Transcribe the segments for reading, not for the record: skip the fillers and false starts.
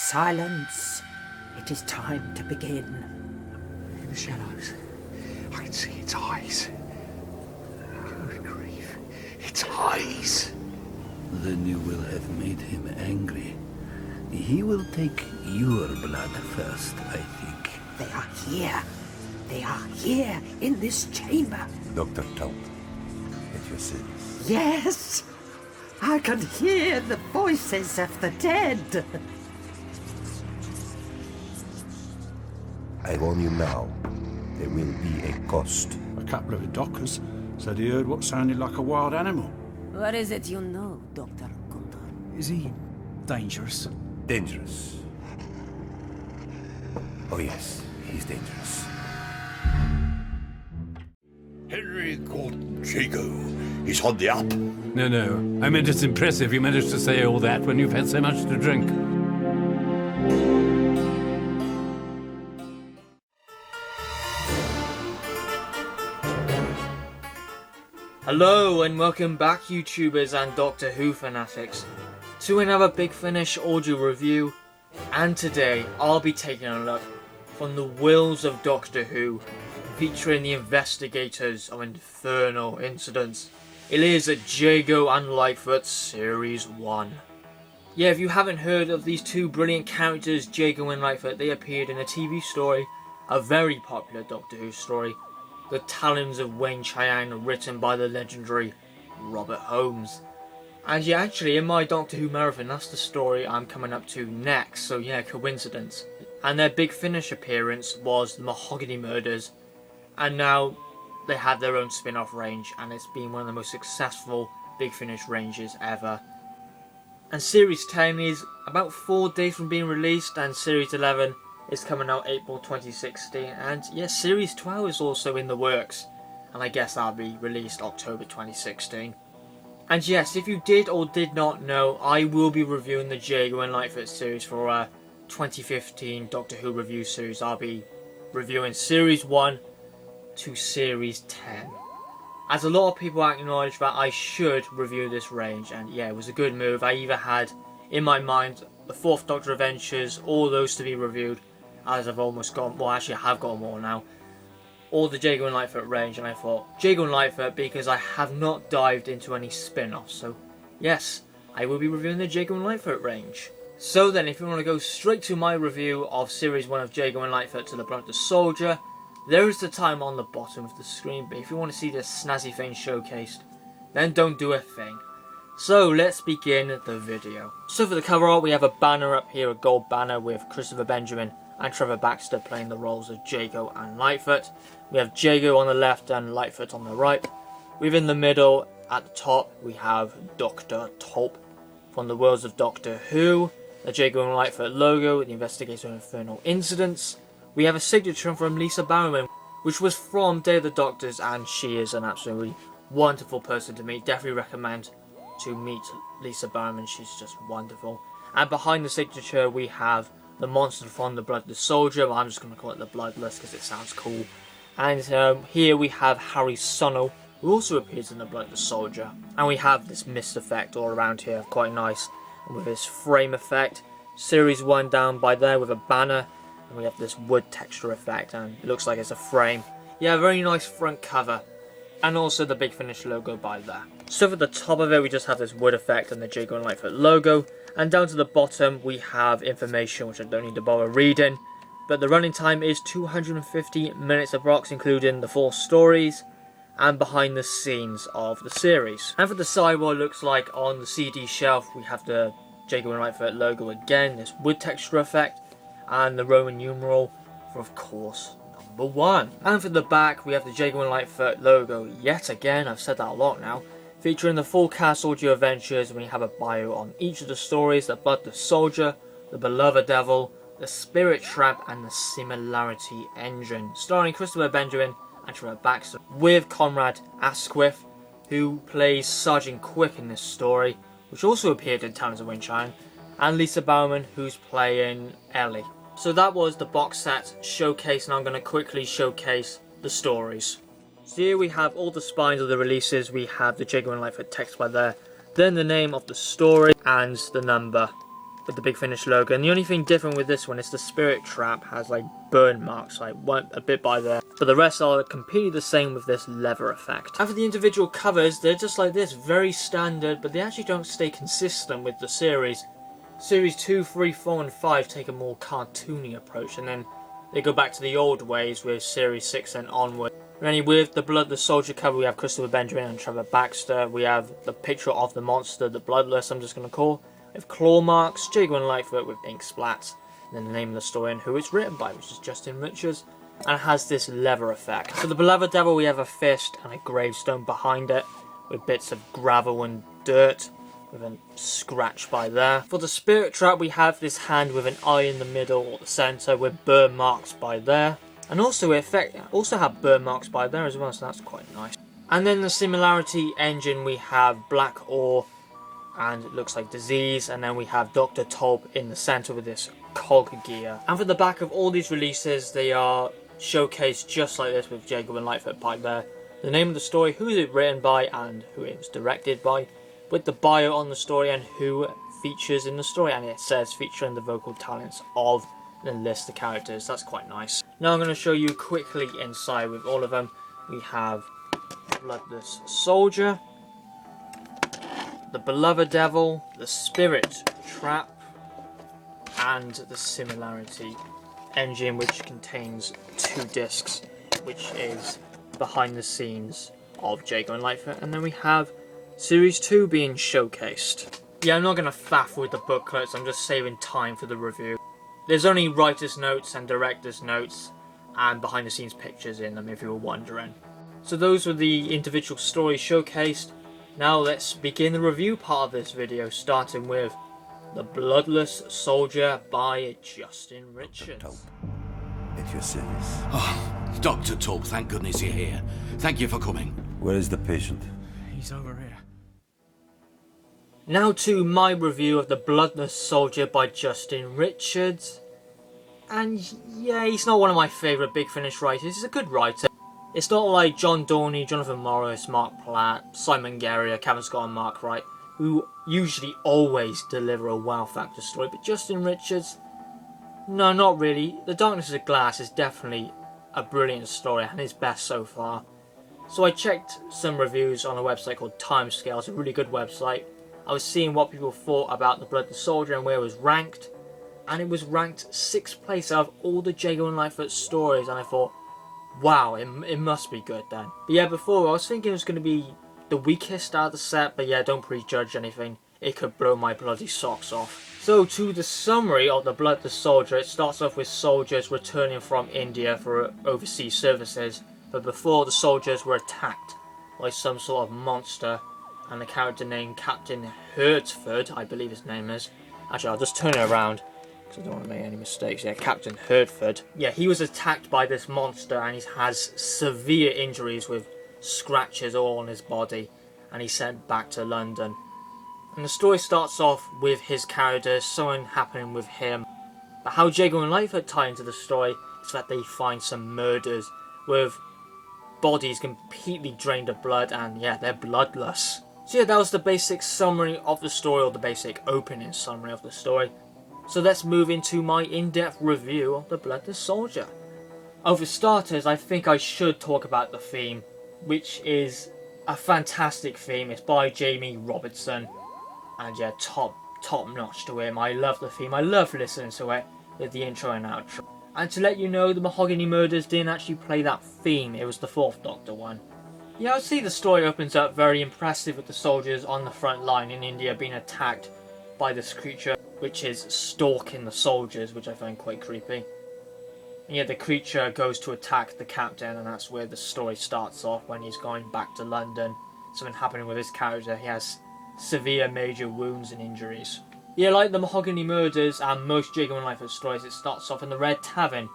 Silence. It is time to begin. In the shadows, I can see its eyes. Good grief. Its eyes! Then you will have made him angry. He will take your blood first, I think. They are here. They are here in this chamber. Dr. Tulp, at your service. Yes! I can hear the voices of the dead. I warn you now, there will be a cost. A couple of the dockers said he heard what sounded like a wild animal. What is it you know, Dr. Gunther? Is he dangerous? Dangerous. Oh yes, he's dangerous. Henry Gordon Jago is on the up. No. I meant it's impressive you managed to say all that when you've had so much to drink. Hello and welcome back YouTubers and Doctor Who fanatics to another Big Finish audio review, and today I'll be taking a look from the Wills of Doctor Who, featuring the investigators of infernal incidents. It is a Jago and Litefoot Series 1. Yeah, if you haven't heard of these two brilliant characters, Jago and Litefoot, they appeared in a TV story, a very popular Doctor Who story, The Talons of Weng-Chiang, written by the legendary Robert Holmes. And yeah, actually in my Doctor Who marathon, that's the story I'm coming up to next, so yeah, coincidence. And their Big Finish appearance was the Mahogany Murders, and now they have their own spin-off range, and it's been one of the most successful Big Finish ranges ever. And Series 10 is about 4 days from being released, and Series 11 is coming out April 2016, and yes, Series 12 is also in the works, and I guess that'll be released October 2016. And yes, if you did or did not know, I will be reviewing the Jago and Litefoot series for our 2015 Doctor Who review series. I'll be reviewing Series 1 to Series 10. As a lot of people acknowledge that I should review this range, and yeah, it was a good move. I either had in my mind the 4th Doctor Adventures, all those to be reviewed, as I've almost got, well actually I have got more now, or the Jago and Litefoot range, and I thought Jago and Litefoot because I have not dived into any spin-offs, so yes, I will be reviewing the Jago and Litefoot range. So then, if you want to go straight to my review of Series 1 of Jago and Litefoot to the Bloodless Soldier, there is the time on the bottom of the screen, but if you want to see this snazzy thing showcased, then don't do a thing. So let's begin the video. So for the cover art, we have a banner up here, a gold banner with Christopher Benjamin and Trevor Baxter playing the roles of Jago and Litefoot. We have Jago on the left and Litefoot on the right. Within the middle, at the top, we have Dr. Tulp from the Worlds of Doctor Who, the Jago and Litefoot logo, the Investigator of Infernal Incidents. We have a signature from Lisa Bowerman, which was from Day of the Doctors, and she is an absolutely wonderful person to meet. Definitely recommend to meet Lisa Bowerman, she's just wonderful. And behind the signature we have the monster from the Bloodless Soldier. Well, I'm just going to call it the Bloodless because it sounds cool. And here we have Harry Sonnell, who also appears in the Bloodless Soldier. And we have this mist effect all around here, quite nice. And with this frame effect, Series 1 down by there with a banner. And we have this wood texture effect, and it looks like it's a frame. Yeah, very nice front cover. And also the Big Finish logo by there. So for the top of it, we just have this wood effect and the Jago and Litefoot logo. And down to the bottom, we have information, which I don't need to bother reading. But the running time is 250 minutes approx, including the 4 stories and behind the scenes of the series. And for the side, what it looks like on the CD shelf, we have the Jago and Litefoot logo again, this wood texture effect, and the Roman numeral for, of course, number 1. And for the back, we have the Jago and Litefoot logo yet again. I've said that a lot now. Featuring the full cast audio adventures, and we have a bio on each of the stories: the Bloodless Soldier, the Bellova Devil, the Spirit Trap, and the Similarity Engine. Starring Christopher Benjamin and Trevor Baxter, with Conrad Asquith, who plays Sergeant Quick in this story, which also appeared in Talons of Weng-Chiang, and Lisa Bowerman, who's playing Ellie. So that was the box set showcase, and I'm going to quickly showcase the stories. So here we have all the spines of the releases. We have the Jago and Litefoot text by there, then the name of the story and the number with the Big Finish logo. And the only thing different with this one is the spirit trap has like burn marks, like one a bit by there. But the rest are completely the same with this leather effect. And for the individual covers, they're just like this, very standard, but they actually don't stay consistent with the series. Series 2, 3, 4 and 5 take a more cartoony approach, and then they go back to the old ways with Series 6 and onward. With the Bloodless Soldier cover, we have Christopher Benjamin and Trevor Baxter. We have the picture of the monster, the Bloodless, I'm just going to call. We have claw marks, Jago and Litefoot with ink splats, and then the name of the story and who it's written by, which is Justin Richards, and it has this leather effect. For the Bellova Devil, we have a fist and a gravestone behind it, with bits of gravel and dirt, with a scratch by there. For the spirit trap, we have this hand with an eye in the middle or the centre, with burn marks by there. And also have burn marks by there as well, so that's quite nice. And then the Similarity Engine, we have Black Ore, and it looks like Disease, and then we have Dr. Tolp in the centre with this cog gear. And for the back of all these releases, they are showcased just like this with Jago and Litefoot by there. The name of the story, who is it written by, and who it was directed by, with the bio on the story and who features in the story, and it says featuring the vocal talents of, and list the characters. That's quite nice. Now I'm going to show you quickly inside with all of them. We have Bloodless Soldier, the Bellova Devil, the Spirit Trap, and the Similarity Engine, which contains 2 discs, which is behind the scenes of Jago and Litefoot. And then we have Series 2 being showcased. Yeah, I'm not going to faff with the booklets, I'm just saving time for the review. There's only writer's notes and director's notes and behind the scenes pictures in them, if you were wondering. So those were the individual stories showcased. Now let's begin the review part of this video, starting with The Bloodless Soldier by Justin Richards. At your service. Oh, Dr. Tolp, thank goodness you're here. Thank you for coming. Where is the patient? He's over here. Now to my review of The Bloodless Soldier by Justin Richards. And yeah, he's not one of my favourite Big Finish writers. He's a good writer. It's not like John Dorney, Jonathan Morris, Mark Platt, Simon Guerrier, Kevin Scott and Mark Wright, who usually always deliver a wow factor story. But Justin Richards, no, not really. The Darkness of Glass is definitely a brilliant story and his best so far. So I checked some reviews on a website called Timescale. It's a really good website. I was seeing what people thought about The Bloodless Soldier and where it was ranked. And it was ranked 6th place out of all the Jago and Litefoot stories. And I thought, wow, it must be good then. But yeah, before I was thinking it was going to be the weakest out of the set. But yeah, don't prejudge anything. It could blow my bloody socks off. So to the summary of The Bloodless Soldier, it starts off with soldiers returning from India for overseas services. But before, the soldiers were attacked by some sort of monster. And a character named Captain Hertford, I believe his name is. Actually, I'll just turn it around because I don't want to make any mistakes. Yeah, Captain Hertford. Yeah, he was attacked by this monster and he has severe injuries with scratches all on his body. And he's sent back to London. And the story starts off with his character, something happening with him. But how Jago and Litefoot tie into the story is that they find some murders with bodies completely drained of blood, and yeah, they're bloodless. So yeah, that was the basic summary of the story, or the basic opening summary of the story. So let's move into my in-depth review of The Bloodless Soldier. Oh, for starters, I think I should talk about the theme, which is a fantastic theme. It's by Jamie Robertson, and yeah, top notch to him. I love the theme. I love listening to it with the intro and outro. And to let you know, the Mahogany Murders didn't actually play that theme. It was the 4th Doctor one. Yeah, I'd say the story opens up very impressive with the soldiers on the front line in India being attacked by this creature, which is stalking the soldiers, which I find quite creepy. And yeah, the creature goes to attack the captain, and that's where the story starts off, when he's going back to London. Something happening with his character. He has severe major wounds and injuries. Yeah, like the Mahogany Murders and most Jago and Litefoot stories, it starts off in the Red Tavern.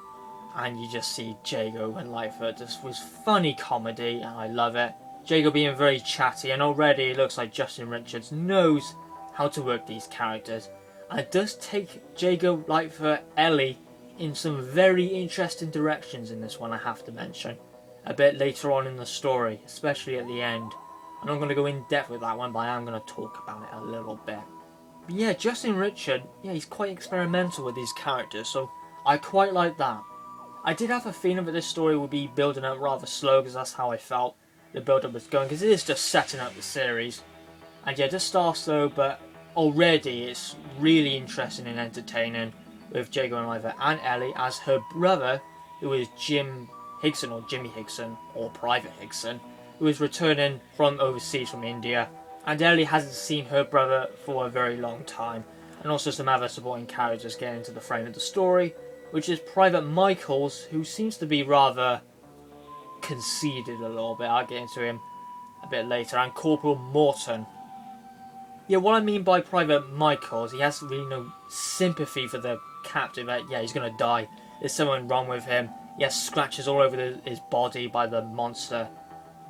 And you just see Jago and Litefoot. This was funny comedy, and I love it. Jago being very chatty, and already it looks like Justin Richards knows how to work these characters. And it does take Jago, Litefoot, Ellie in some very interesting directions in this one, I have to mention. A bit later on in the story, especially at the end. I'm not going to go in depth with that one, but I am going to talk about it a little bit. But yeah, Justin Richard, yeah, he's quite experimental with these characters, so I quite like that. I did have a feeling that this story would be building up rather slow, because that's how I felt the build-up was going, because it is just setting up the series. And yeah, just start slow, but already it's really interesting and entertaining with Jago and Litefoot and Ellie as her brother, who is Jim Higson, or Jimmy Higson, or Private Higson, who is returning from overseas from India. And Ellie hasn't seen her brother for a very long time. And also some other supporting characters get into the frame of the story, which is Private Michaels, who seems to be rather conceited a little bit. I'll get into him a bit later. And Corporal Morton. Yeah, what I mean by Private Michaels, he has really no sympathy for the captain. That, yeah, he's going to die. There's something wrong with him. He has scratches all over his body by the monster.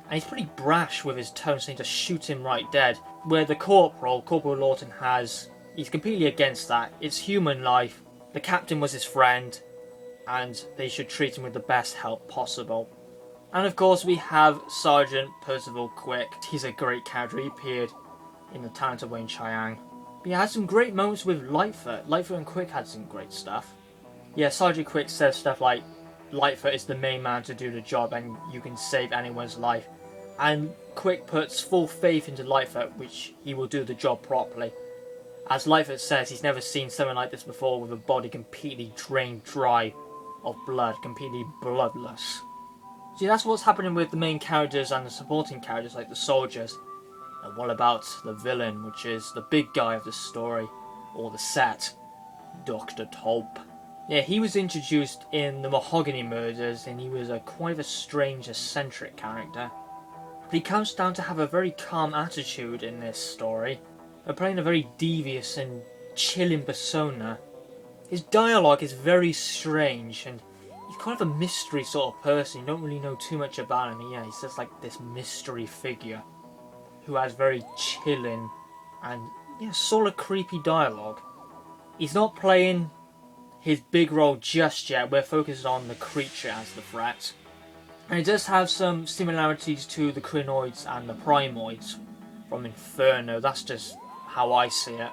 And he's pretty brash with his tone, saying to shoot him right dead. Where the Corporal Lawton he's completely against that. It's human life. The captain was his friend, and they should treat him with the best help possible. And of course we have Sergeant Percival Quick. He's a great character. He appeared in the Talent of Wayne Chiang. But he had some great moments with Litefoot. Litefoot and Quick had some great stuff. Yeah, Sergeant Quick says stuff like, Litefoot is the main man to do the job and you can save anyone's life. And Quick puts full faith into Litefoot, which he will do the job properly. As Litefoot says, he's never seen something like this before, with a body completely drained dry of blood, completely bloodless. See, that's what's happening with the main characters and the supporting characters like the soldiers. And what about the villain, which is the big guy of the story, or the set, Dr. Tulp. Yeah, he was introduced in the Mahogany Murders, and he was quite a strange, eccentric character. But he comes down to have a very calm attitude in this story, but playing a very devious and chilling persona. His dialogue is very strange, and he's kind of a mystery sort of person. You don't really know too much about him. Yeah, he's just like this mystery figure who has very chilling and sort of creepy dialogue. He's not playing his big role just yet. We're focused on the creature as the threat. And it does have some similarities to the Crinoids and the Primoids from Inferno. That's just how I see it.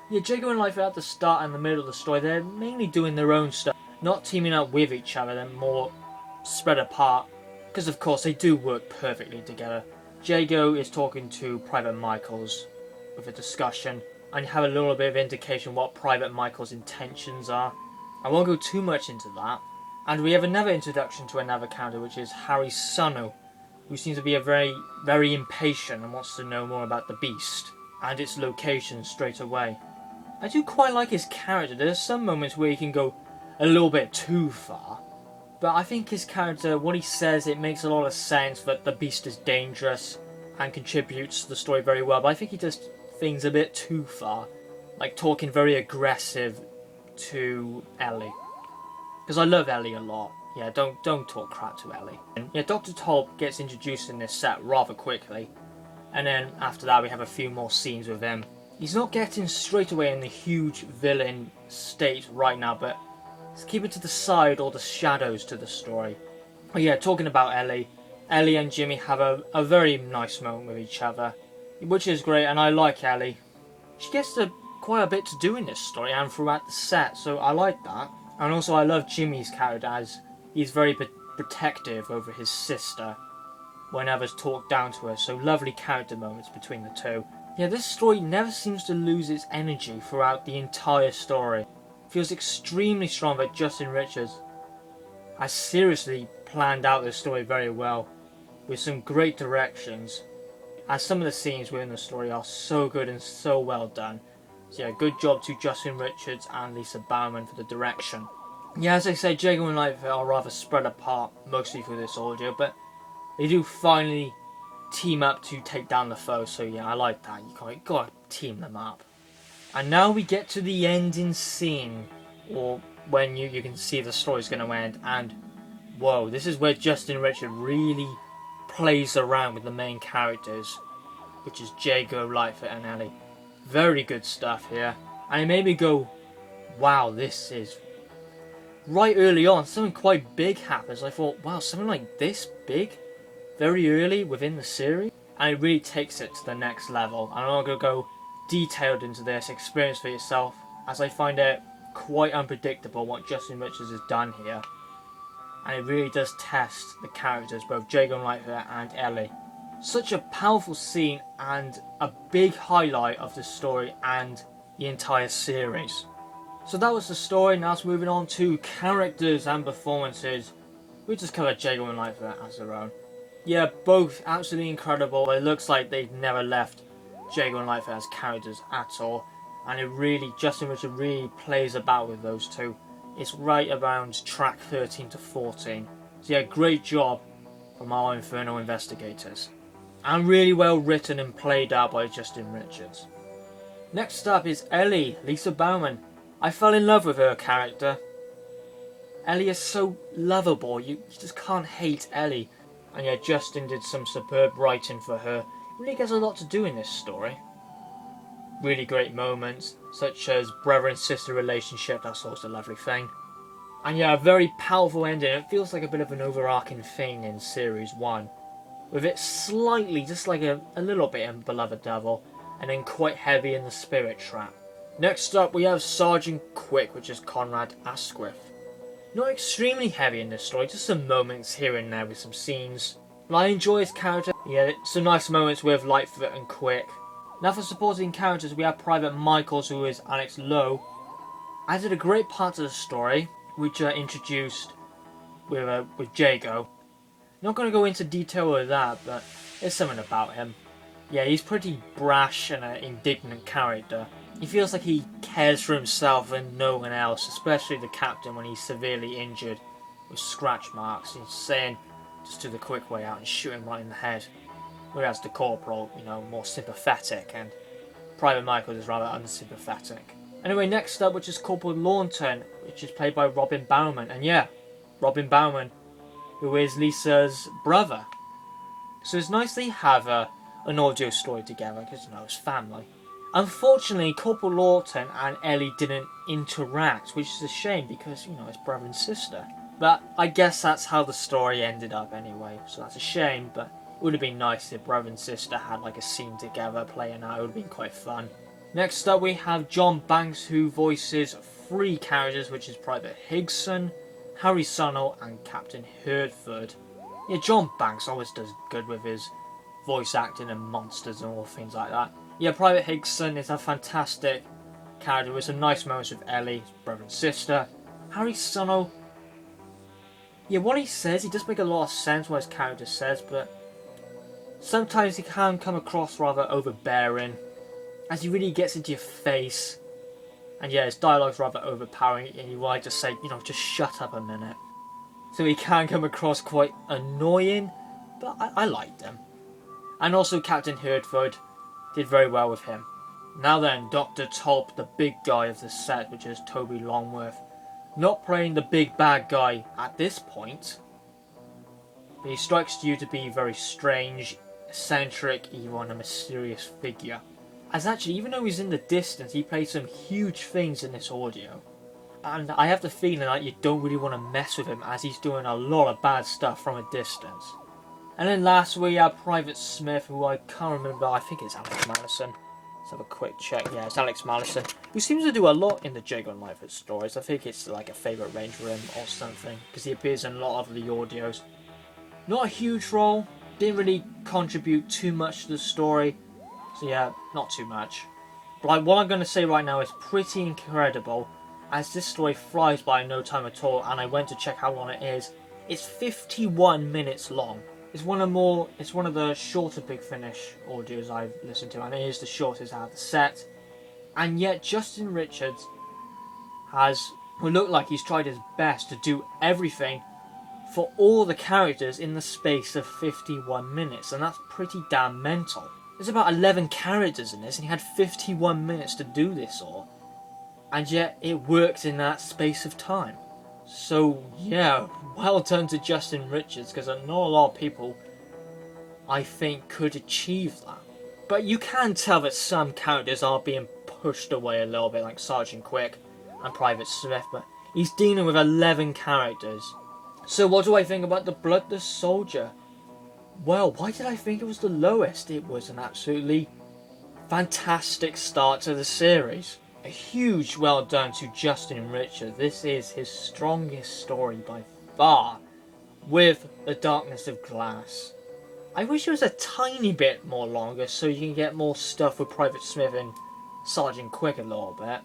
Yeah, Jago and Litefoot at the start and the middle of the story, they're mainly doing their own stuff, not teaming up with each other. They're more spread apart, because of course they do work perfectly together. Jago is talking to Private Michaels with a discussion, and you have a little bit of indication what Private Michaels' intentions are. I won't go too much into that. And we have another introduction to another character, which is Harry Sunu, who seems to be very impatient and wants to know more about the beast and its location straight away. I do quite like his character. There's some moments where he can go a little bit too far, but I think his character, what he says, it makes a lot of sense that the beast is dangerous and contributes to the story very well, but I think he does things a bit too far, like talking very aggressive to Ellie. Because I love Ellie a lot. Yeah, don't talk crap to Ellie. And yeah, Dr. Tulp gets introduced in this set rather quickly, and then after that we have a few more scenes with him. He's not getting straight away in the huge villain state right now, but let's keep it to the side or the shadows to the story. But yeah, talking about Ellie and Jimmy have a very nice moment with each other, which is great, and I like Ellie. She gets quite a bit to do in this story and throughout the set, so I like that. And also I love Jimmy's character, as he's very protective over his sister whenever's talked down to her, so lovely character moments between the two. Yeah, this story never seems to lose its energy throughout the entire story. It feels extremely strong that Justin Richards has seriously planned out this story very well, with some great directions, as some of the scenes within the story are so good and so well done. So yeah, good job to Justin Richards and Lisa Bowerman for the direction. Yeah, as I said, Jago and Litefoot are rather spread apart, mostly through this audio, but they do finally team up to take down the foe, so yeah, I like that. You gotta team them up. And now we get to the ending scene, or when you can see the story's going to end, and whoa, this is where Justin Richards really plays around with the main characters, which is Jago, Litefoot and Ellie. Very good stuff here, and it made me go, wow, this is... Right early on, something quite big happens. I thought, wow, something like this big, very early within the series, and it really takes it to the next level. And I'm not going to go detailed into this, experience for yourself, as I find it quite unpredictable what Justin Richards has done here. And it really does test the characters, both Jago and Litefoot and Ellie. Such a powerful scene and a big highlight of the story and the entire series. So that was the story. Now it's moving on to characters and performances. We just covered Jago and Litefoot as their own. Yeah, both absolutely incredible, but it looks like they've never left Jago and Litefoot as characters at all. And it really, Justin Richards really plays about with those two. It's right around track 13 to 14. So yeah, great job from our Infernal investigators. And really well written and played out by Justin Richards. Next up is Ellie, Lisa Bowerman. I fell in love with her character. Ellie is so lovable, you just can't hate Ellie. And yeah, Justin did some superb writing for her. Really gets a lot to do in this story. Really great moments, such as brother and sister relationship, that's also a lovely thing. And yeah, a very powerful ending. It feels like a bit of an overarching thing in Series 1. With it slightly, just like a little bit in Bellova Devil, and then quite heavy in the Spirit Trap. Next up we have Sergeant Quick, which is Conrad Asquith. Not extremely heavy in this story, just some moments here and there with some scenes. But I enjoy his character. Yeah, some nice moments with Litefoot and Quick. Now for supporting characters we have Private Michaels, who is Alex Lowe. Added a great part to the story, which introduced with Jago. Not going to go into detail with that, but there's something about him. Yeah, he's pretty brash and an indignant character. He feels like he cares for himself and no one else, especially the captain when he's severely injured with scratch marks. He's saying, just do the quick way out and shoot him right in the head. Whereas the corporal, you know, more sympathetic, and Private Michael is rather unsympathetic. Anyway, next up, which is Corporal Launton, which is played by Robin Bowerman. And yeah, Robin Bowerman, who is Lisa's brother. So it's nice they have an audio story together, because, you know, it's family. Unfortunately, Corporal Lawton and Ellie didn't interact, which is a shame because, you know, it's brother and sister. But I guess that's how the story ended up anyway, so that's a shame, but it would have been nice if brother and sister had like a scene together playing out. It would have been quite fun. Next up we have John Banks, who voices 3 characters, which is Private Higson, Harry Sunnell and Captain Herdford. Yeah, John Banks always does good with his voice acting and monsters and all things like that. Yeah, Private Higson is a fantastic character with some nice moments with Ellie, his brother and sister. Harry Sunnell, yeah, what he says, he does make a lot of sense what his character says, but sometimes he can come across rather overbearing, as he really gets into your face. And yeah, his dialogue's rather overpowering, and you might just say, you know, just shut up a minute. So he can come across quite annoying, but I liked him. And also Captain Herdford did very well with him. Now then, Dr. Tulp, the big guy of the set, which is Toby Longworth. Not playing the big bad guy at this point, but he strikes you to be very strange, eccentric, evil and a mysterious figure. As actually, even though he's in the distance, he plays some huge things in this audio. And I have the feeling that you don't really want to mess with him, as he's doing a lot of bad stuff from a distance. And then last we have Private Smith, who I can't remember, I think it's Alex Mallinson. Let's have a quick check. Yeah, it's Alex Mallinson, who seems to do a lot in the Jago and Litefoot stories. I think it's like a favourite range for him or something, because he appears in a lot of the audios. Not a huge role, didn't really contribute too much to the story, so yeah, not too much. But like, what I'm going to say right now is pretty incredible, as this story flies by in no time at all, and I went to check how long it is. It's 51 minutes long. It's one of the shorter Big Finish audios I've listened to, and it is the shortest out of the set. And yet Justin Richards would look like he's tried his best to do everything for all the characters in the space of 51 minutes, and that's pretty damn mental. There's about 11 characters in this, and he had 51 minutes to do this all. And yet it worked in that space of time. So yeah, well done to Justin Richards, because not a lot of people, I think, could achieve that. But you can tell that some characters are being pushed away a little bit, like Sergeant Quick and Private Smith, but he's dealing with 11 characters. So what do I think about the Bloodless Soldier? Well, why did I think it was the lowest? It was an absolutely fantastic start to the series. A huge well done to Justin Richards. This is his strongest story by far, with The Darkness of Glass. I wish it was a tiny bit more longer so you can get more stuff with Private Smith and Sergeant Quick a little bit.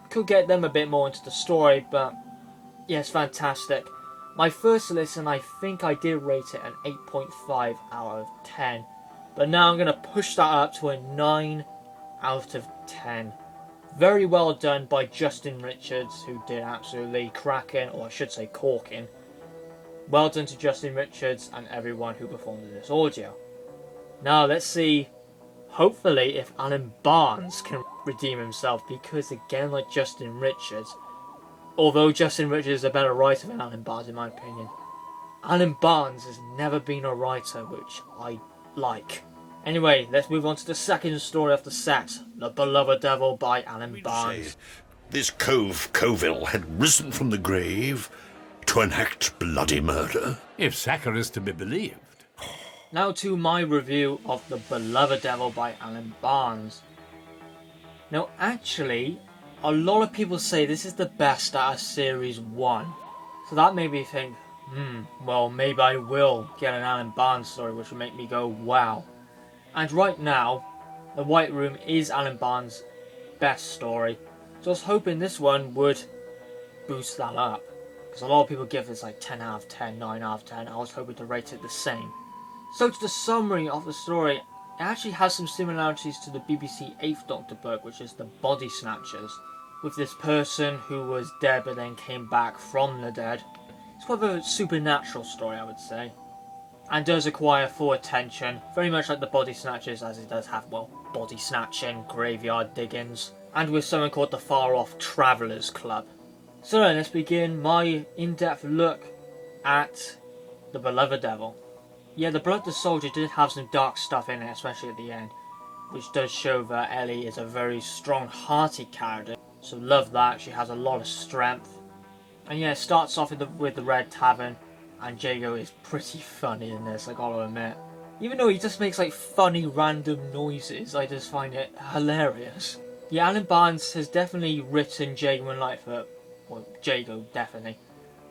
Could get them a bit more into the story, but yeah, it's fantastic. My first listen, I think I did rate it an 8.5 out of 10. But now I'm going to push that up to a 9 out of 10. Very well done by Justin Richards, who did absolutely cracking, or I should say corking. Well done to Justin Richards and everyone who performed in this audio. Now let's see, hopefully, if Alan Barnes can redeem himself, because again, like Justin Richards, although Justin Richards is a better writer than Alan Barnes in my opinion, Alan Barnes has never been a writer which I like. Anyway, let's move on to the second story of the set, The Bellova Devil by Alan Barnes. This Coville had risen from the grave to enact bloody murder. If Sacker is to be believed. Now to my review of The Bellova Devil by Alan Barnes. Now actually, a lot of people say this is the best out of Series 1. So that made me think, well maybe I will get an Alan Barnes story which will make me go wow. And right now, The White Room is Alan Barnes' best story. So I was hoping this one would boost that up. Because a lot of people give this like 10 out of 10, 9 out of 10. I was hoping to rate it the same. So to the summary of the story, it actually has some similarities to the BBC 8th Doctor book, which is The Body Snatchers. With this person who was dead but then came back from the dead. It's quite a supernatural story, I would say. And does acquire full attention, very much like the Body Snatchers, as it does have, well, body snatching, graveyard diggings, and with something called the Far Off Travellers Club. So then, let's begin my in-depth look at The Bellova Devil. Yeah, the Bloodless Soldier did have some dark stuff in it, especially at the end, which does show that Ellie is a very strong-hearted character, so love that. She has a lot of strength. And yeah, it starts off with the Red Tavern, and Jago is pretty funny in this, I gotta admit. Even though he just makes like funny random noises, I just find it hilarious. Yeah, Alan Barnes has definitely written Jago and Litefoot, well, Jago definitely,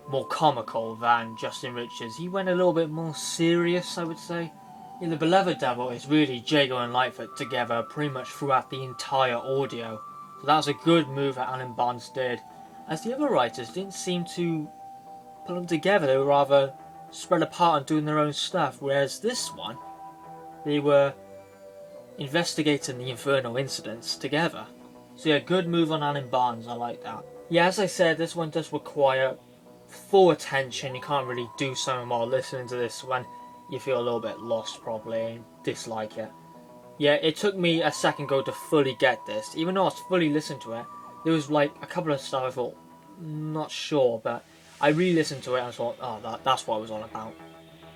more comical than Justin Richards. He went a little bit more serious, I would say. Yeah, The Bellova Devil is really Jago and Litefoot together pretty much throughout the entire audio. So that was a good move that Alan Barnes did, as the other writers didn't seem to put them together. They were rather spread apart and doing their own stuff, whereas this one, they were investigating the Infernal incidents together. So yeah, good move on Alan Barnes, I like that. Yeah, as I said, this one does require full attention. You can't really do something while listening to this one. You feel a little bit lost probably and dislike it. Yeah, it took me a second go to fully get this. Even though I was fully listening to it, there was like a couple of stuff I thought, not sure, but I re-listened to it and I thought, oh, that's what it was all about.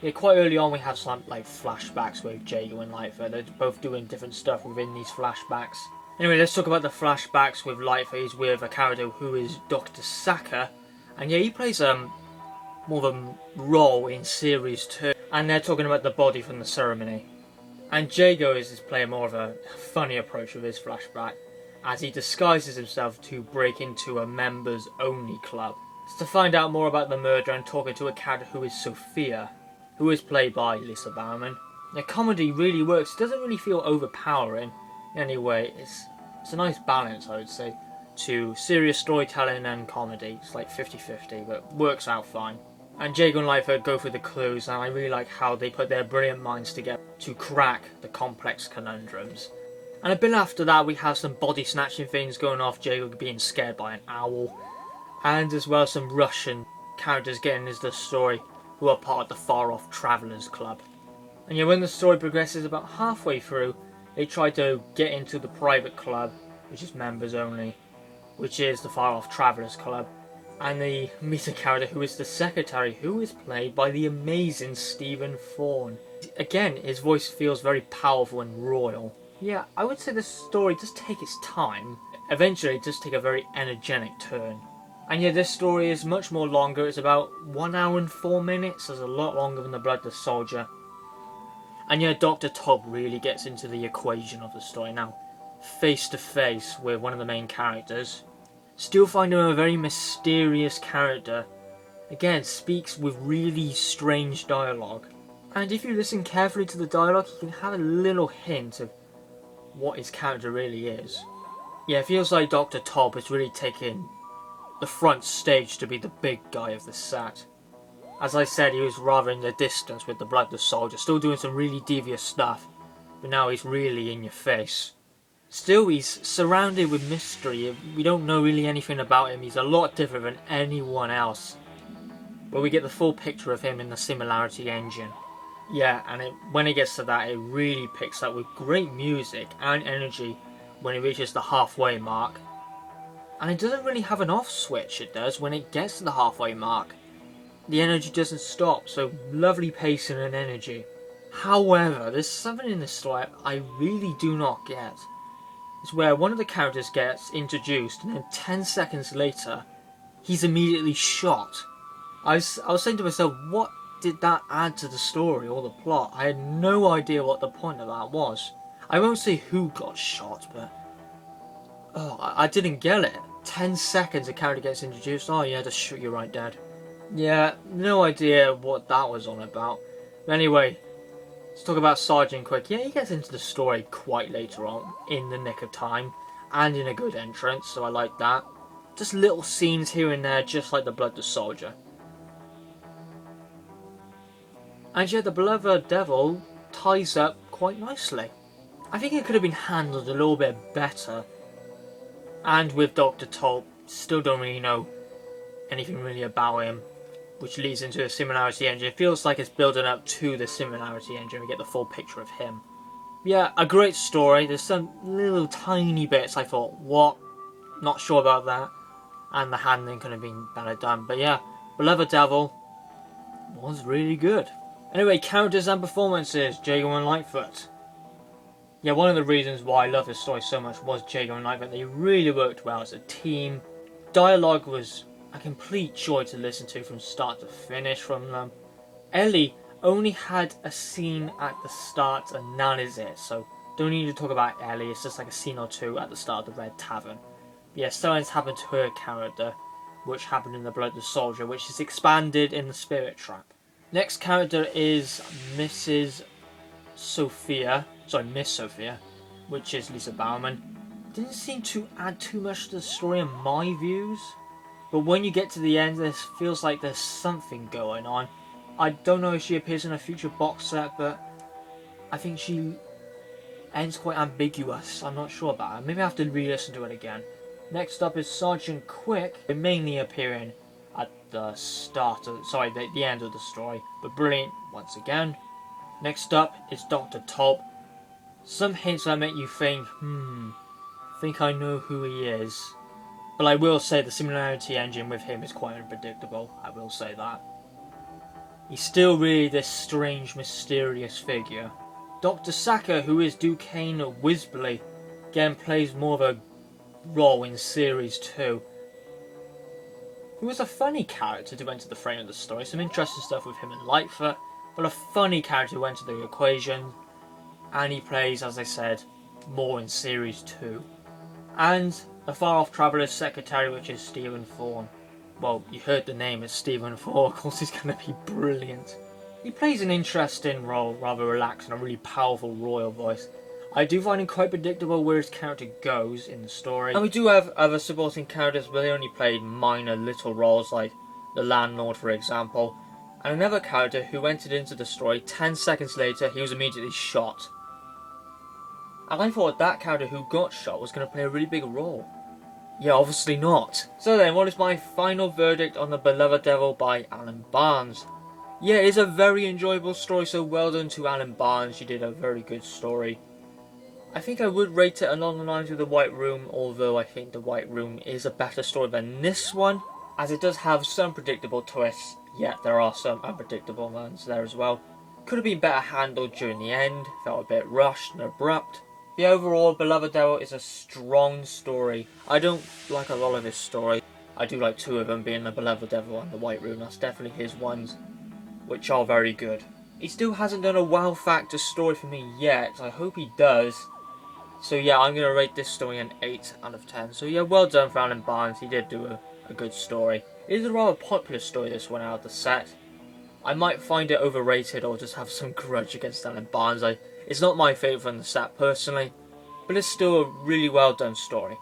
Yeah, quite early on we have some like flashbacks with Jago and Litefoot. They're both doing different stuff within these flashbacks. Anyway, let's talk about the flashbacks with Litefoot. He's with a character who is Dr. Sacker. And yeah, he plays more of a role in Series 2. And they're talking about the body from the ceremony. And Jago is playing more of a funny approach with his flashback, as he disguises himself to break into a members-only club. To find out more about the murder and talking to a character who is Sophia, who is played by Lisa Bowerman. The comedy really works. It doesn't really feel overpowering. Anyway, it's a nice balance, I would say, to serious storytelling and comedy. It's like 50-50, but works out fine. And Jago and Litefoot go through the clues, and I really like how they put their brilliant minds together to crack the complex conundrums. And a bit after that, we have some body snatching things going off, Jago being scared by an owl, and as well some Russian characters getting into the story who are part of the Far Off Travellers Club. And yeah, when the story progresses about halfway through, they try to get into the private club, which is members only, which is the Far Off Travellers Club. And they meet a character who is the secretary, who is played by the amazing Stephen Thorne. Again, his voice feels very powerful and royal. Yeah, I would say the story does take its time. Eventually, it does take a very energetic turn. And yeah, this story is much more longer. It's about 1 hour and 4 minutes. So it's a lot longer than The Bloodless Soldier. And yeah, Dr. Tubb really gets into the equation of the story. Now, face to face with one of the main characters. Still find him a very mysterious character. Again, speaks with really strange dialogue. And if you listen carefully to the dialogue, you can have a little hint of what his character really is. Yeah, it feels like Dr. Tob is really taking the front stage to be the big guy of the set. As I said, he was rather in the distance with the Bloodless Soldier, still doing some really devious stuff, but now he's really in your face. Still, he's surrounded with mystery. We don't know really anything about him. He's a lot different than anyone else. But we get the full picture of him in the Similarity Engine. Yeah, and when it gets to that, it really picks up with great music and energy when it reaches the halfway mark. And it doesn't really have an off switch, it does, when it gets to the halfway mark. The energy doesn't stop, so lovely pacing and energy. However, there's something in this story I really do not get. It's where one of the characters gets introduced and then 10 seconds later, he's immediately shot. I was saying to myself, what did that add to the story or the plot? I had no idea what the point of that was. I won't say who got shot, but I didn't get it. 10 seconds a character gets introduced, oh yeah, just shoot you right dead. Yeah, no idea what that was on about. But anyway, let's talk about Sergeant quick. Yeah, he gets into the story quite later on, in the nick of time, and in a good entrance, so I like that. Just little scenes here and there, just like the Bloodless Soldier. And yet the Bellova Devil ties up quite nicely. I think it could have been handled a little bit better. And with Dr. Tob, still don't really know anything really about him, which leads into a Similarity Engine. It feels like it's building up to the Similarity Engine. We get the full picture of him. Yeah, a great story. There's some little tiny bits I thought, what? Not sure about that. And the handling could have been better done. But yeah, Bellova Devil was really good. Anyway, characters and performances, Jago and Litefoot. Yeah, one of the reasons why I love this story so much was Jago and Litefoot. They really worked well as a team. Dialogue was a complete joy to listen to from start to finish from them. Ellie only had a scene at the start and that is it, so don't need to talk about Ellie, it's just like a scene or two at the start of the Red Tavern. But yeah, something's happened to her character, which happened in the Bloodless Soldier, which is expanded in the Spirit Trap. Next character is Miss Sophia, which is Lisa Bowerman. Didn't seem to add too much to the story in my views, but when you get to the end, this feels like there's something going on. I don't know if she appears in a future box set, but I think she ends quite ambiguous. I'm not sure about it. Maybe I have to re-listen to it again. Next up is Sergeant Quick, mainly appearing at the start of, the end of the story, but brilliant once again. Next up is Dr. Tob. Some hints that make you think, think I know who he is. But I will say the Similarity Engine with him is quite unpredictable, I will say that. He's still really this strange, mysterious figure. Dr. Saka, who is Duquesne Wisbley, again plays more of a role in Series 2. He was a funny character to enter the frame of the story, some interesting stuff with him and Litefoot, but a funny character who entered the equation, and he plays, as I said, more in Series 2. And the Far-Off Traveller's secretary, which is Stephen Thorne. Well, you heard the name, it's Stephen Thorne, of course he's going to be brilliant. He plays an interesting role, rather relaxed and a really powerful royal voice. I do find him quite predictable where his character goes in the story. And we do have other supporting characters, but they only played minor little roles, like the landlord for example. And another character who entered into the story, 10 seconds later he was immediately shot. And I thought that character who got shot was going to play a really big role. Yeah, obviously not. So then, what is my final verdict on the Bellova Devil by Alan Barnes? Yeah, it is a very enjoyable story, so well done to Alan Barnes, you did a very good story. I think I would rate it along the lines of The White Room, although I think The White Room is a better story than this one, as it does have some predictable twists, yet there are some unpredictable ones there as well. Could have been better handled during the end, felt a bit rushed and abrupt. The overall Bellova Devil is a strong story. I don't like a lot of his stories. I do like two of them, being the Bellova Devil and The White Room. That's definitely his ones, which are very good. He still hasn't done a wow factor story for me yet. I hope he does. So yeah, I'm going to rate this story an 8 out of 10. So yeah, well done for Alan Barnes, he did do a good story. It is a rather popular story, this one, out of the set. I might find it overrated or just have some grudge against Alan Barnes. It's not my favourite from the set personally, but it's still a really well done story.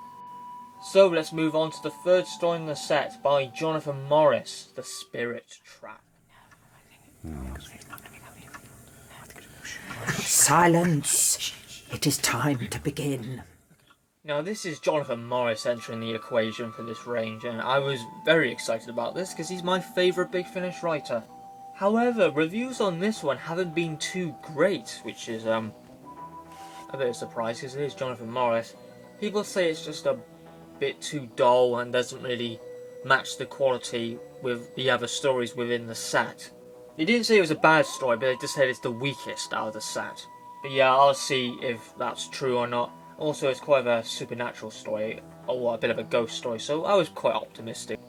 So let's move on to the third story in the set by Jonathan Morris, The Spirit Trap. Silence! It is time to begin. Now this is Jonathan Morris entering the equation for this range, and I was very excited about this because he's my favourite Big Finish writer. However, reviews on this one haven't been too great, which is a bit of a surprise because it is Jonathan Morris. People say it's just a bit too dull and doesn't really match the quality with the other stories within the set. They didn't say it was a bad story, but they just said it's the weakest out of the set. But yeah, I'll see if that's true or not. Also, it's quite a supernatural story, or a bit of a ghost story, so I was quite optimistic.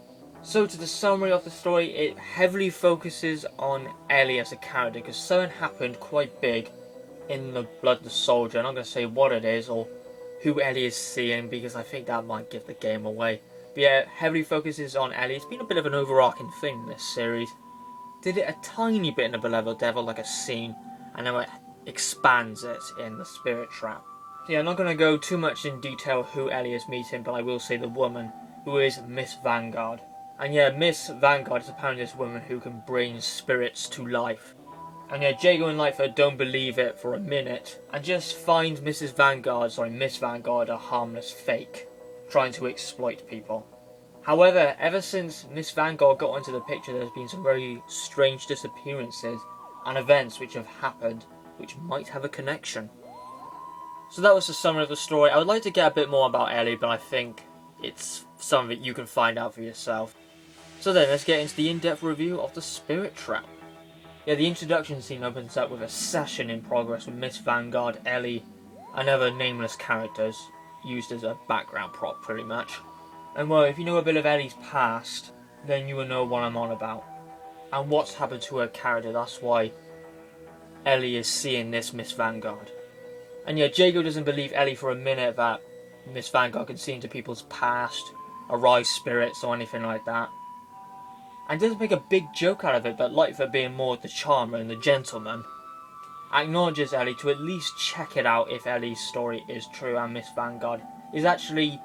So to the summary of the story, it heavily focuses on Ellie as a character, because something happened quite big in the Bloodless Soldier. I'm not going to say what it is, or who Ellie is seeing, because I think that might give the game away. But yeah, it heavily focuses on Ellie. It's been a bit of an overarching thing in this series. Did it a tiny bit in the Bellova Devil, like a scene, and then it expands it in the Spirit Trap. So yeah, I'm not going to go too much in detail who Ellie is meeting, but I will say the woman, who is Miss Vanguard. And yeah, Miss Vanguard is apparently this woman who can bring spirits to life. And yeah, Jago and Litefoot don't believe it for a minute, and just find Miss Vanguard a harmless fake, trying to exploit people. However, ever since Miss Vanguard got into the picture, there's been some very strange disappearances and events which have happened, which might have a connection. So that was the summary of the story. I would like to get a bit more about Ellie, but I think it's something you can find out for yourself. So then, let's get into the in-depth review of The Spirit Trap. Yeah, the introduction scene opens up with a session in progress with Miss Vanguard, Ellie, and other nameless characters, used as a background prop pretty much. And well, if you know a bit of Ellie's past, then you will know what I'm on about. And what's happened to her character, that's why Ellie is seeing this Miss Vanguard. And yeah, Jago doesn't believe Ellie for a minute that Miss Vanguard can see into people's past, arise spirits or anything like that. And doesn't make a big joke out of it, but Litefoot being more the charmer and the gentleman, acknowledges Ellie to at least check it out if Ellie's story is true and Miss Vanguard is actually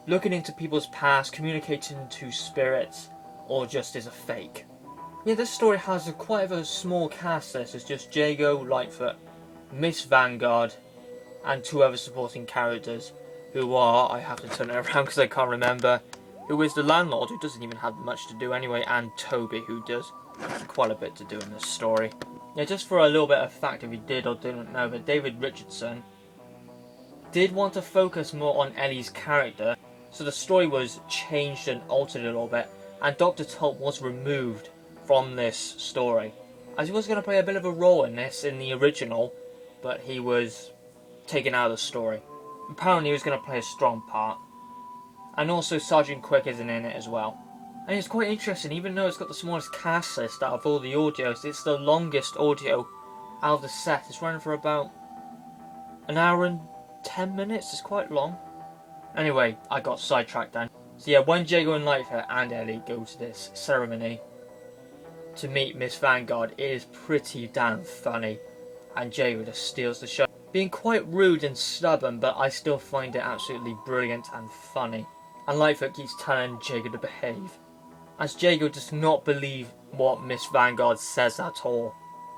looking into people's past, communicating to spirits, or just is a fake. Yeah, this story has quite a small cast. This is just Jago, Litefoot, Miss Vanguard, and 2 other supporting characters, who are, I have to turn it around because I can't remember, who is the landlord, who doesn't even have much to do anyway, and Toby, who does quite a bit to do in this story. Yeah, just for a little bit of fact, if you did or didn't know, but David Richardson did want to focus more on Ellie's character, so the story was changed and altered a little bit, and Dr. Tulp was removed from this story, as he was going to play a bit of a role in this in the original, but he was taken out of the story. Apparently he was going to play a strong part. And also Sergeant Quick isn't in it as well. And it's quite interesting, even though it's got the smallest cast list out of all the audios, it's the longest audio out of the set. It's running for about an hour and 10 minutes, it's quite long. Anyway, I got sidetracked then. So yeah, when Jago and Litefoot and Ellie go to this ceremony to meet Miss Vanguard, it is pretty damn funny. And Jago just steals the show. Being quite rude and stubborn, but I still find it absolutely brilliant and funny. And Litefoot keeps telling Jago to behave, as Jago does not believe what Miss Vanguard says at all.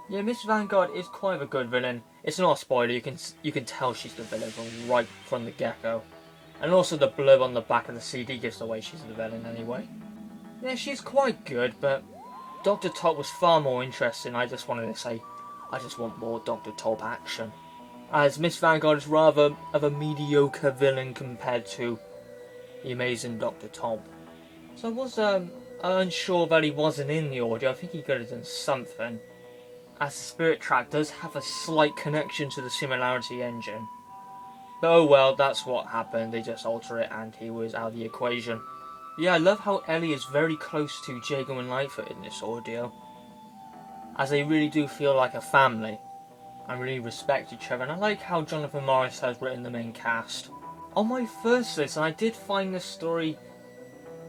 Yeah, Miss Vanguard is quite a good villain. It's not a spoiler, you can tell she's the villain right from the get-go. And also the blurb on the back of the CD gives away she's the villain anyway. Yeah, she's quite good, but Dr. Tulp was far more interesting. I just wanted to say, I just want more Dr. Tulp action. As Miss Vanguard is rather of a mediocre villain compared to the amazing Dr. Tulp. So I was unsure that he wasn't in the audio. I think he could have done something, as the Spirit Trap does have a slight connection to the Similarity Engine. But oh well, that's what happened. They just alter it and he was out of the equation. Yeah, I love how Ellie is very close to Jago and Litefoot in this audio, as they really do feel like a family. and really respect each other, and I like how Jonathan Morris has written the main cast. On my first listen, I did find this story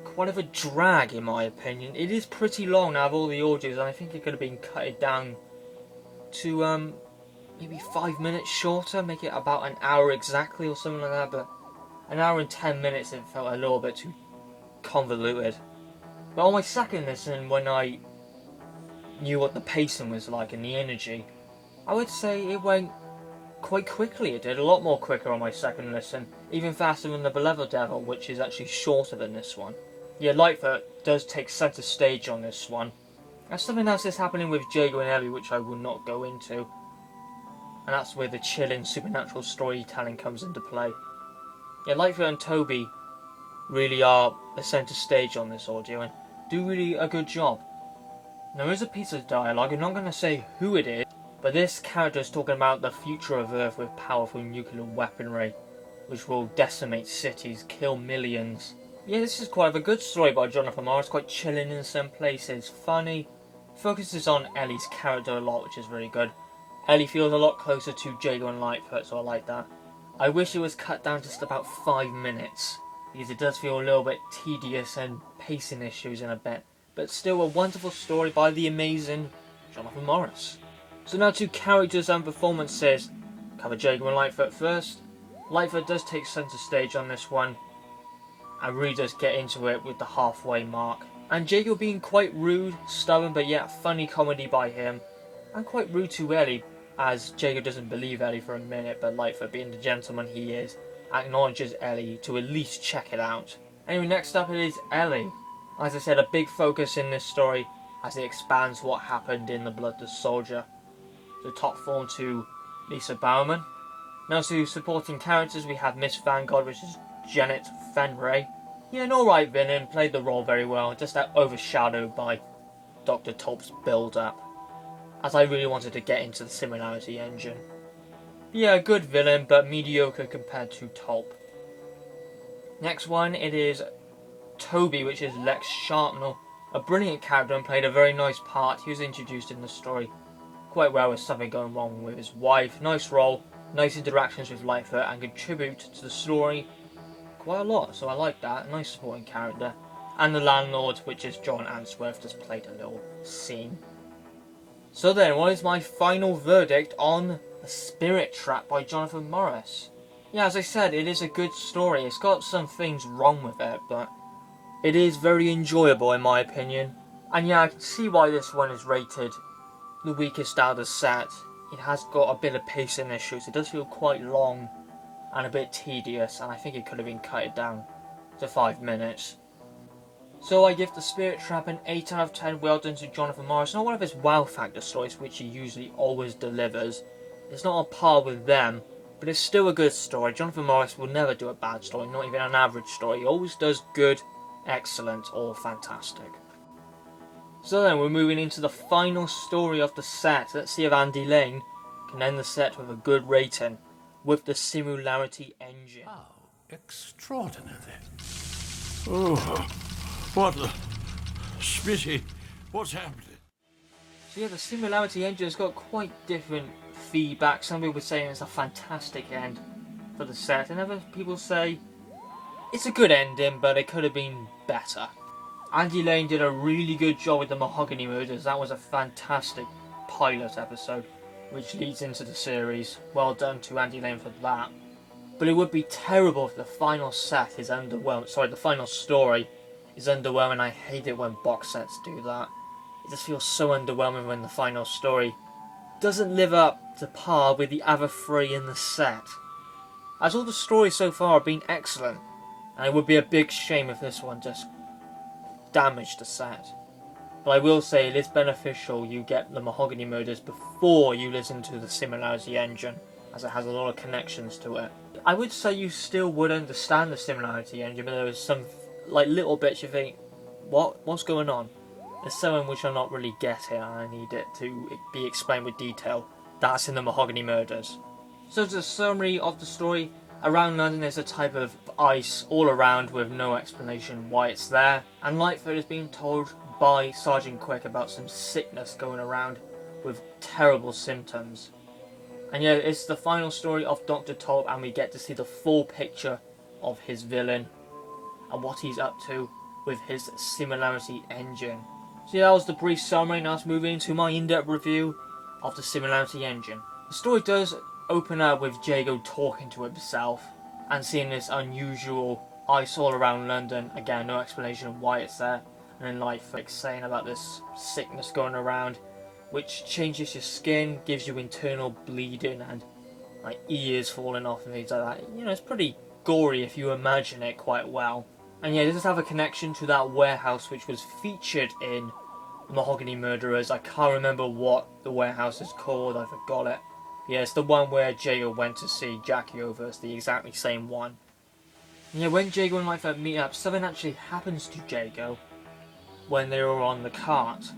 quite of a drag in my opinion. It is pretty long out of all the audios, and I think it could have been cut down to maybe 5 minutes shorter, make it about an hour exactly or something like that, but an hour and 10 minutes it felt a little bit too convoluted. But on my second listen, when I knew what the pacing was like and the energy, I would say it went quite quickly. It did a lot more quicker on my second listen, even faster than the Bellova Devil, which is actually shorter than this one. Yeah, Litefoot does take centre stage on this one. And something else is happening with Jago and Ellie, which I will not go into, and that's where the chilling supernatural storytelling comes into play. Yeah, Litefoot and Toby really are the centre stage on this audio and do really a good job. Now, there is a piece of dialogue, I'm not going to say who it is, but this character is talking about the future of Earth with powerful nuclear weaponry, which will decimate cities, kill millions. Yeah, this is quite a good story by Jonathan Morris, quite chilling in some places, funny, focuses on Ellie's character a lot, which is really good. Ellie feels a lot closer to Jago and Litefoot, so I like that. I wish it was cut down just about 5 minutes, because it does feel a little bit tedious and pacing issues in a bit, but still a wonderful story by the amazing Jonathan Morris. So now to characters and performances. Cover Jago and Litefoot first. Litefoot does take centre stage on this one, and really does get into it with the halfway mark. And Jago being quite rude, stubborn, but yet funny comedy by him, and quite rude to Ellie, as Jago doesn't believe Ellie for a minute, but Litefoot, being the gentleman he is, acknowledges Ellie to at least check it out. Anyway, next up it is Ellie. As I said, a big focus in this story as it expands what happened in the Bloodless Soldier. The top form to Lisa Bowerman. Now to supporting characters, we have Miss Vanguard, which is Janet Fenray. Yeah, an alright villain, played the role very well, just overshadowed by Dr. Tulp's build-up, as I really wanted to get into the Similarity Engine. Yeah, a good villain, but mediocre compared to Tulp. Next one, it is Toby, which is Lex Sharpnel. A brilliant character and played a very nice part. He was introduced in the story quite well with something going wrong with his wife. Nice role, nice interactions with Litefoot, and contribute to the story quite a lot, so I like that. Nice supporting character. And the landlord, which is John Answorth, just played a little scene. So then, what is my final verdict on The Spirit Trap by Jonathan Morris? Yeah, as I said, it is a good story. It's got some things wrong with it, but it is very enjoyable in my opinion. And yeah, I can see why this one is rated the weakest out of the set. It has got a bit of pacing issues. It does feel quite long and a bit tedious, and I think it could have been cut down to 5 minutes. So I give The Spirit Trap an 8 out of 10. Well done to Jonathan Morris. Not one of his wow factor stories, which he usually always delivers. It's not on par with them, but it's still a good story. Jonathan Morris will never do a bad story, not even an average story. He always does good, excellent, or fantastic. So then, we're moving into the final story of the set. Let's see if Andy Lane can end the set with a good rating with the Similarity Engine. How extraordinary. Oh, what the... Smitty, what's happening? So yeah, the Similarity Engine has got quite different feedback. Some people saying it's a fantastic end for the set, and other people say it's a good ending, but it could have been better. Andy Lane did a really good job with the Mahogany Murders. That was a fantastic pilot episode, which leads into the series. Well done to Andy Lane for that. But it would be terrible if the final set is underwhelming. Sorry, the final story is underwhelming. I hate it when box sets do that. It just feels so underwhelming when the final story doesn't live up to par with the other three in the set. As all the stories so far have been excellent, and it would be a big shame if this one just damaged the set. But I will say it is beneficial you get the Mahogany Murders before you listen to the Similarity Engine, as it has a lot of connections to it. I would say you still would understand the Similarity Engine, but there was some like little bits you think, what's going on? There's something which I not really get here, and I need it to be explained with detail. That's in the Mahogany Murders. So as a summary of the story, around London there's a type of ice all around with no explanation why it's there, and Litefoot is being told by Sergeant Quick about some sickness going around with terrible symptoms. And yeah, it's the final story of Dr. Tulp, and we get to see the full picture of his villain and what he's up to with his Similarity Engine. So yeah, that was the brief summary. Now let's move into my in-depth review of the Similarity Engine. The story does open up with Jago talking to himself and seeing this unusual ice all around London. Again, no explanation of why it's there. And then Litefoot saying about this sickness going around, which changes your skin, gives you internal bleeding and like ears falling off and things like that. You know, it's pretty gory if you imagine it quite well. And yeah, it does have a connection to that warehouse which was featured in Mahogany Murderers. I can't remember what the warehouse is called, I forgot it. Yeah, it's the one where Jago went to see Jackie over. It's the exactly same one. And yeah, when Jago and Litefoot meet up, something actually happens to Jago when they were on the cart.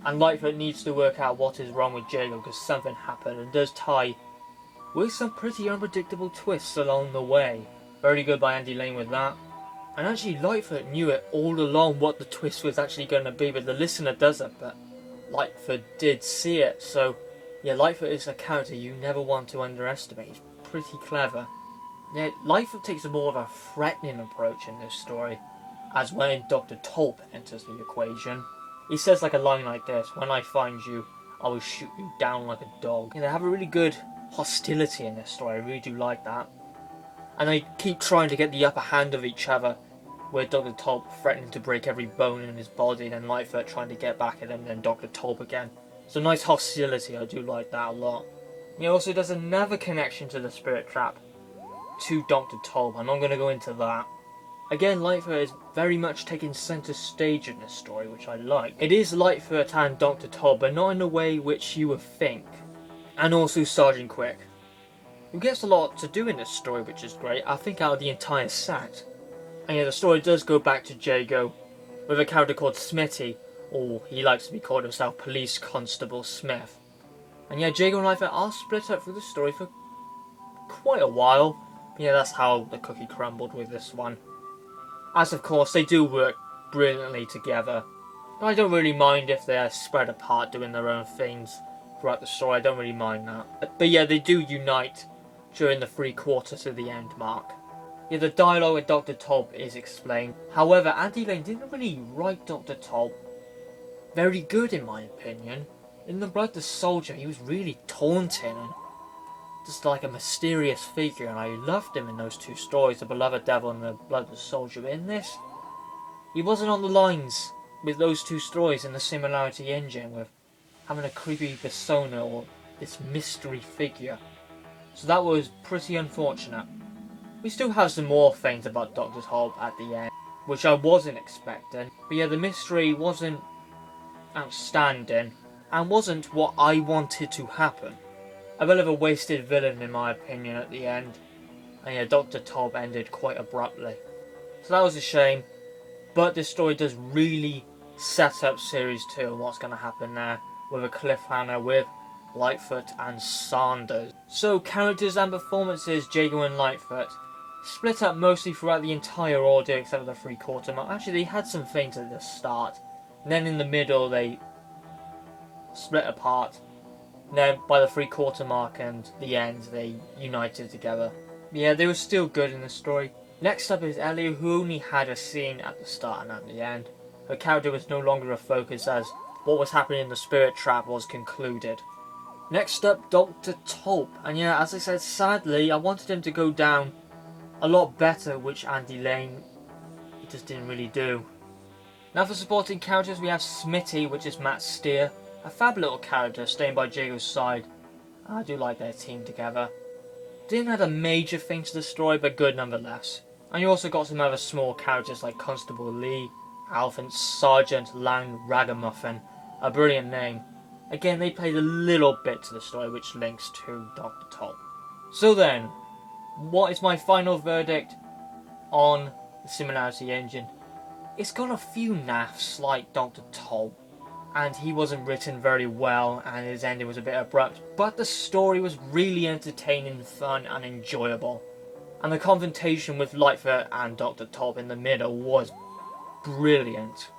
And Litefoot needs to work out what is wrong with Jago because something happened, and does tie with some pretty unpredictable twists along the way. Very good by Andy Lane with that. And actually Litefoot knew it all along what the twist was actually going to be, but the listener doesn't, but Litefoot did see it. So yeah, Litefoot is a character you never want to underestimate. He's pretty clever. Yeah, Litefoot takes a more of a threatening approach in this story, as when Dr. Tulp enters the equation. He says like a line like this: "When I find you, I will shoot you down like a dog." And they have a really good hostility in this story. I really do like that. And they keep trying to get the upper hand of each other, where Dr. Tulp threatening to break every bone in his body, and then Litefoot trying to get back at him, and then Dr. Tulp again. So nice hostility, I do like that a lot. He also does another connection to the Spirit Trap, to Dr. Tulp. I'm not going to go into that. Again, Litefoot is very much taking centre stage in this story, which I like. It is Litefoot and Dr. Tulp, but not in the way which you would think. And also Sergeant Quick, who gets a lot to do in this story, which is great. I think out of the entire set. And yeah, the story does go back to Jago with a character called Smitty, or he likes to be called himself Police Constable Smith. And yeah, Jago and Litefoot are split up through the story for quite a while. But yeah, that's how the cookie crumbled with this one. As of course, they do work brilliantly together. But I don't really mind if they're spread apart doing their own things throughout the story. I don't really mind that. But yeah, they do unite during the 3/4 to the end mark. Yeah, the dialogue with Dr. Tulp is explained. However, Andy Lane didn't really write Dr. Tulp very good in my opinion. In the Bloodless Soldier, he was really taunting and just like a mysterious figure, and I loved him in those two stories, the Bellova Devil and the Bloodless Soldier. But in this, he wasn't on the lines with those two stories in the Similarity Engine, with having a creepy persona or this mystery figure. So that was pretty unfortunate. We still have some more things about Dr. Tulp at the end, which I wasn't expecting. But yeah, the mystery wasn't outstanding, and wasn't what I wanted to happen. A bit of a wasted villain in my opinion at the end. And yeah, Dr. Tulp ended quite abruptly. So that was a shame. But this story does really set up Series 2 and what's going to happen there, with a cliffhanger with Litefoot and Sanders. So characters and performances, Jago and Litefoot split up mostly throughout the entire order except for the 3/4 mark. Actually, they had some things at the start, and then in the middle they split apart. And then by the 3/4 mark and the end, they united together. Yeah, they were still good in the story. Next up is Ellie, who only had a scene at the start and at the end. Her character was no longer a focus, as what was happening in the Spirit Trap was concluded. Next up, Dr. Tulp. And yeah, as I said, sadly, I wanted him to go down a lot better, which Andy Lane, he just didn't really do. Now for supporting characters, we have Smitty, which is Matt Steer. A fab little character, staying by Jago's side. I do like their team together. Didn't add a major thing to the story, but good nonetheless. And you also got some other small characters like Constable Lee, Alf, and Sergeant Lang Ragamuffin. A brilliant name. Again, they played a little bit to the story, which links to Dr. Tulp. So then, what is my final verdict on the Similarity Engine? It's got a few naffs like Dr. Tulp, and he wasn't written very well, and his ending was a bit abrupt, but the story was really entertaining, fun, and enjoyable. And the confrontation with Litefoot and Dr. Tulp in the middle was brilliant.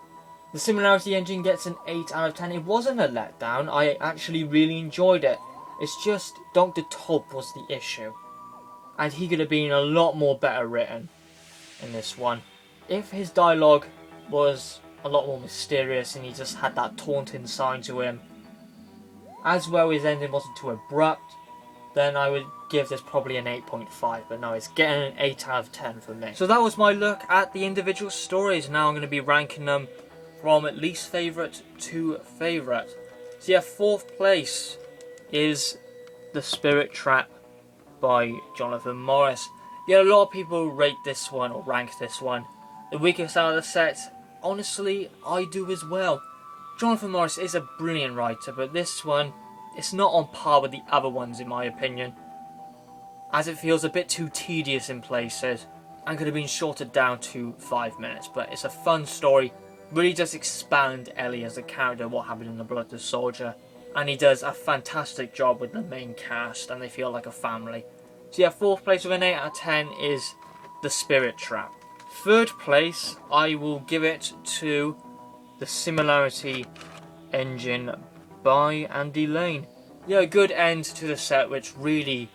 The Similarity Engine gets an 8 out of 10. It wasn't a letdown. I actually really enjoyed it. It's just Dr. Tulp was the issue. And he could have been a lot more better written in this one. If his dialogue was a lot more mysterious and he just had that taunting side to him, as well his ending wasn't too abrupt, then I would give this probably an 8.5, but no, it's getting an 8 out of 10 for me. So that was my look at the individual stories. Now I'm going to be ranking them from least favourite to favourite. So yeah, 4th place is The Spirit Trap by Jonathan Morris. Yeah, a lot of people rate this one, or rank this one the weakest out of the set. Honestly, I do as well. Jonathan Morris is a brilliant writer, but this one, it's not on par with the other ones in my opinion, as it feels a bit too tedious in places and could have been shortened down to 5 minutes. But it's a fun story, really does expand Ellie as a character, what happened in the Bloodless Soldier, and he does a fantastic job with the main cast and they feel like a family. So yeah, 4th place with an 8 out of 10 is The Spirit Trap. 3rd place, I will give it to The Similarity Engine by Andy Lane. Yeah, a good end to the set which really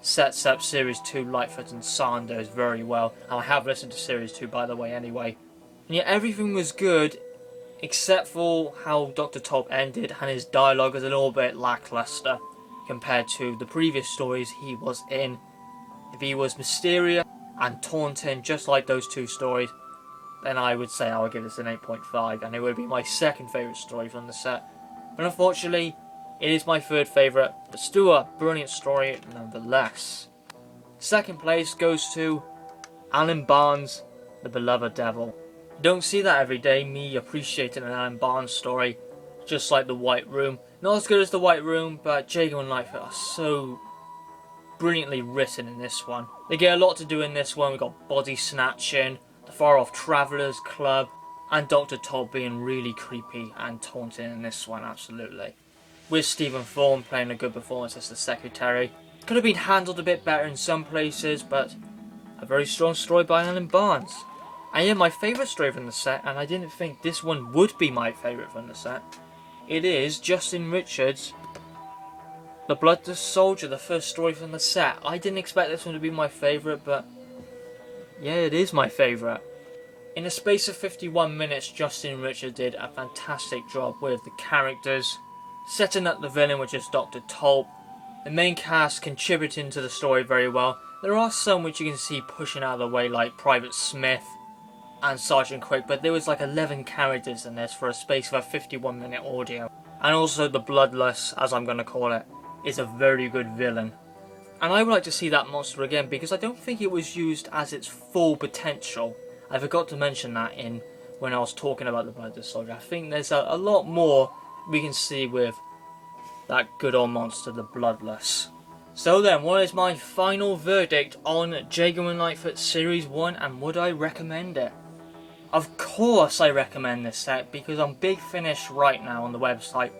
sets up Series 2 Litefoot and Sanders very well. And I have listened to Series 2 by the way anyway. And yeah, everything was good except for how Dr. Tulp ended, and his dialogue was a little bit lackluster compared to the previous stories he was in. If he was mysterious and taunting just like those 2 stories, then I would say I would give this an 8.5 and it would be my 2nd favourite story from the set. But unfortunately, it is my 3rd favourite, but still a brilliant story nonetheless. 2nd place goes to Alan Barnes' The Bellova Devil. Don't see that every day, me appreciating an Alan Barnes story, just like The White Room. Not as good as The White Room, but Jago and Litefoot are so brilliantly written in this one. They get a lot to do in this one. We've got body snatching, the Far Off Travellers Club, and Dr. Tulp being really creepy and taunting in this one, absolutely. With Stephen Thorne playing a good performance as the secretary. Could have been handled a bit better in some places, but a very strong story by Alan Barnes. And yeah, my favourite story from the set, and I didn't think this one would be my favourite from the set, it is Justin Richards' The Bloodless Soldier, the first story from the set. I didn't expect this one to be my favourite, but yeah, it is my favourite. In a space of 51 minutes, Justin Richards did a fantastic job with the characters, setting up the villain, which is Dr. Tulp, the main cast contributing to the story very well. There are some which you can see pushing out of the way, like Private Smith and Sergeant Quick, but there was like 11 characters in this for a space of a 51 minute audio. And also the Bloodless, as I'm going to call it, is a very good villain. And I would like to see that monster again because I don't think it was used as its full potential. I forgot to mention that when I was talking about the Bloodless Soldier. I think there's a lot more we can see with that good old monster, the Bloodless. So then, what is my final verdict on Jago and Litefoot Series 1 and would I recommend it? Of course I recommend this set because on Big Finish right now on the website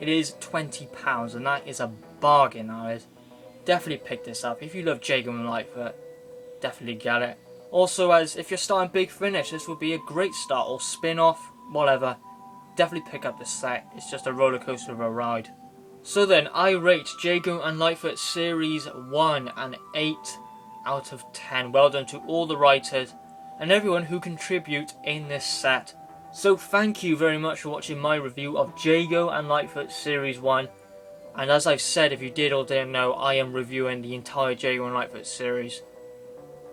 it is £20 and that is a bargain. Definitely pick this up. If you love Jago and Litefoot, definitely get it. Also, as if you're starting Big Finish, this would be a great start, or spin-off, whatever. Definitely pick up this set. It's just a roller coaster of a ride. So then, I rate Jago and Litefoot Series 1 an 8 out of 10. Well done to all the writers and everyone who contribute in this set. So thank you very much for watching my review of Jago and Litefoot Series 1. And as I've said, if you did or didn't know, I am reviewing the entire Jago and Litefoot series.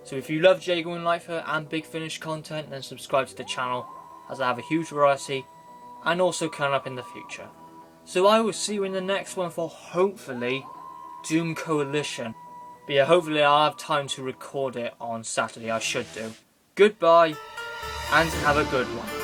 So if you love Jago and Litefoot and Big Finish content, then subscribe to the channel, as I have a huge variety, and also coming up in the future. So I will see you in the next one for, hopefully, Doom Coalition. But yeah, hopefully I'll have time to record it on Saturday, I should do. Goodbye, and have a good one.